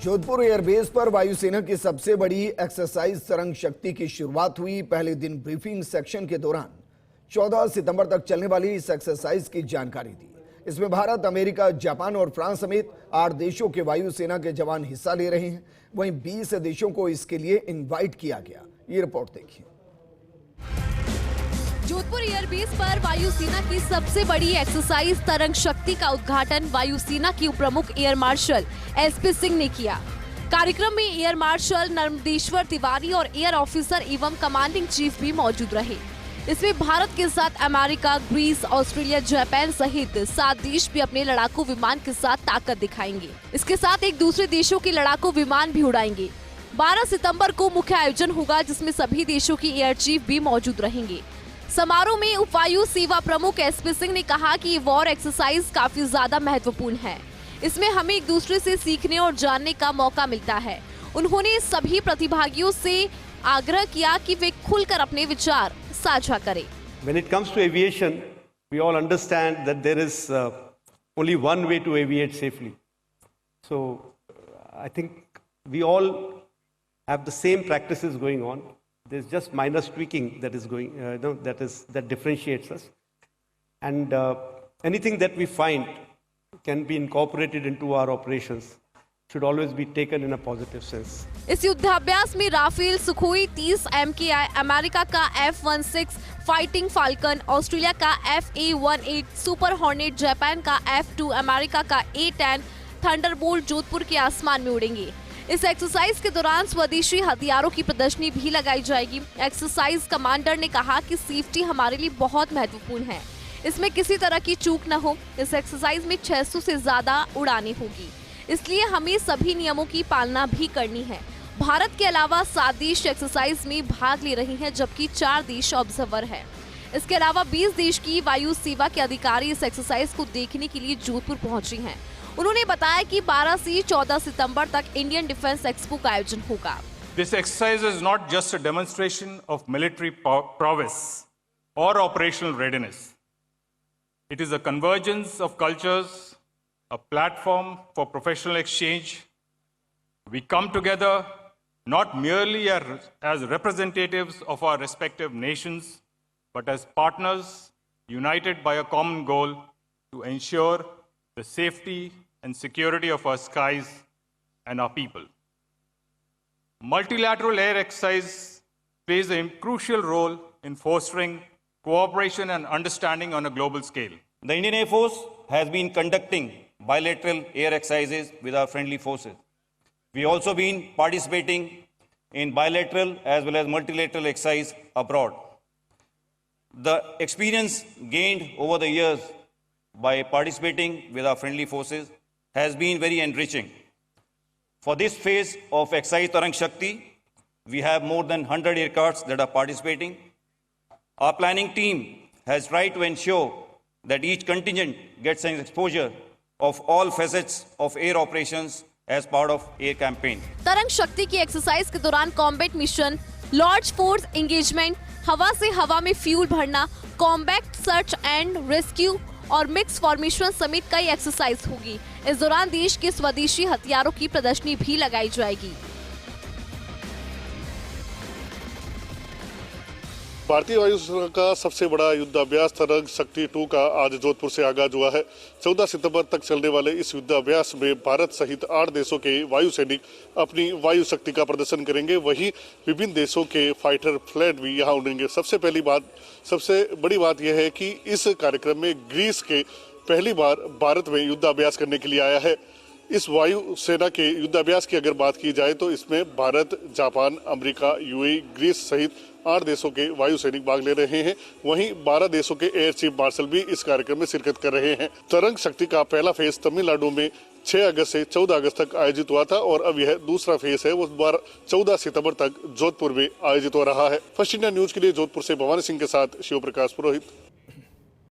Jodhpur airbase पर वायुसेना की सबसे बड़ी एक्सरसाइज तरंग शक्ति की शुरुआत हुई। पहले दिन ब्रीफिंग सेक्शन के दौरान 14 सितंबर तक चलने वाली इस एक्सरसाइज की जानकारी दी। इसमें भारत, अमेरिका, जापान और फ्रांस समेत 8 देशों के वायुसेना के जवान हिस्सा ले रहे हैं। वहीं 20 देशों को इसके लिए इन्वाइट किया गया। ये रिपोर्ट देखिए। जोधपुर एयरबेस पर वायुसेना की सबसे बड़ी एक्सरसाइज तरंग शक्ति का उद्घाटन वायुसेना की उप प्रमुख एयर मार्शल एसपी सिंह ने किया। कार्यक्रम में एयर मार्शल नर्मदेश्वर तिवारी और एयर ऑफिसर एवं कमांडिंग चीफ भी मौजूद रहे। इसमें भारत के साथ अमेरिका, ग्रीस, ऑस्ट्रेलिया, जापान सहित 7 देश भी अपने लड़ाकू विमान के साथ ताकत दिखाएंगे। इसके साथ एक दूसरे देशों के लड़ाकू विमान भी उड़ाएंगे। 12 सितंबर को मुख्य आयोजन होगा, जिसमें सभी देशों की एयर चीफ भी मौजूद रहेंगे। समारोह में उपायु सेवा प्रमुख एसपी सिंह ने कहा कि ये वॉर एक्सरसाइज काफी ज्यादा महत्वपूर्ण है। इसमें हमें एक दूसरे से सीखने और जानने का मौका मिलता है। उन्होंने सभी प्रतिभागियों से आग्रह किया कि वे खुलकर अपने विचार साझा करें। When it comes to aviation, we all understand that there is only one way to aviate safely. So I think we all have the same practices going on. There's just minor tweaking that is going, that differentiates us, and anything that we find can be incorporated into our operations should always be taken in a positive sense. इस युद्धाभ्यास में Rafale, Sukhoi 30 MKI, America का F-16 fighting falcon, Australia का FA-18 super hornet, Japan का F-2, America का A-10 Thunderbolt Jodhpur के आसमान में उड़ेंगे। इस एक्सरसाइज के दौरान स्वदेशी हथियारों की प्रदर्शनी भी लगाई जाएगी। एक्सरसाइज कमांडर ने कहा कि सेफ्टी हमारे लिए बहुत महत्वपूर्ण है, इसमें किसी तरह की चूक न हो। इस एक्सरसाइज में 600 से ज्यादा उड़ानें होगी, इसलिए हमें सभी नियमों की पालना भी करनी है। भारत के अलावा 7 देश एक्सरसाइज में भाग ले रहे हैं, जबकि 4 देश ऑब्जर्वर है। इसके अलावा 20 देश की वायु सेवा के अधिकारी इस एक्सरसाइज को देखने के लिए जोधपुर पहुंचे हैं। उन्होंने बताया कि 12 से 14 सितंबर तक इंडियन डिफेंस एक्सपो का आयोजन होगा। This exercise is not just a demonstration of military prowess or operational readiness. It is a convergence of cultures, a platform for professional exchange. We come together not merely as representatives of our respective nations, but as partners united by a common goal to ensure the safety and security of our skies and our people. Multilateral air exercise plays a crucial role in fostering cooperation and understanding on a global scale. The Indian Air Force has been conducting bilateral air exercises with our friendly forces. We also been participating in bilateral as well as multilateral exercise abroad. The experience gained over the years by participating with our friendly forces has been very enriching. For this phase of exercise Tarang Shakti, we have more than 100 aircrafts that are participating. Our planning team has tried to ensure that each contingent gets an exposure of all facets of air operations as part of air campaign. तरंग शक्ति की exercise के दौरान combat mission, large force engagement, हवा से हवा में fuel भरना, कॉम्बैट सर्च एंड रेस्क्यू और मिक्स फॉर्मेशन समेत कई एक्सरसाइज होगी। इस दौरान देश के स्वदेशी हथियारों की प्रदर्शनी भी लगाई जाएगी। भारतीय वायुसेना का सबसे बड़ा युद्धाभ्यास तरंग शक्ति 2 का आज जोधपुर से आगाज हुआ है। 14 सितंबर तक चलने वाले इस युद्धाभ्यास में भारत सहित 8 देशों के वायु सैनिक अपनी वायु शक्ति का प्रदर्शन करेंगे। वहीं विभिन्न देशों के फाइटर फ्लाइट भी यहां उड़ेंगे। सबसे बड़ी बात यह है कि इस कार्यक्रम में ग्रीस के पहली बार भारत में युद्धाभ्यास करने के लिए आया है। इस वायु सेना के युद्धाभ्यास की अगर बात की जाए तो इसमें Bharat, Japan, America, UAE, Greece सहित 8 देशों के वायु सैनिक भाग ले रहे हैं। वहीं 12 देशों के एयर चीफ मार्शल भी इस कार्यक्रम में शिरकत कर रहे हैं। तरंग शक्ति का पहला फेज तमिलनाडु में 6 अगस्त से 14 अगस्त तक आयोजित हुआ था और अब यह दूसरा फेज है, वो 14 सितंबर तक जोधपुर में आयोजित हो रहा है। फर्स्ट इंडिया न्यूज के लिए जोधपुर से भवानी सिंह के साथ शिव प्रकाश पुरोहित।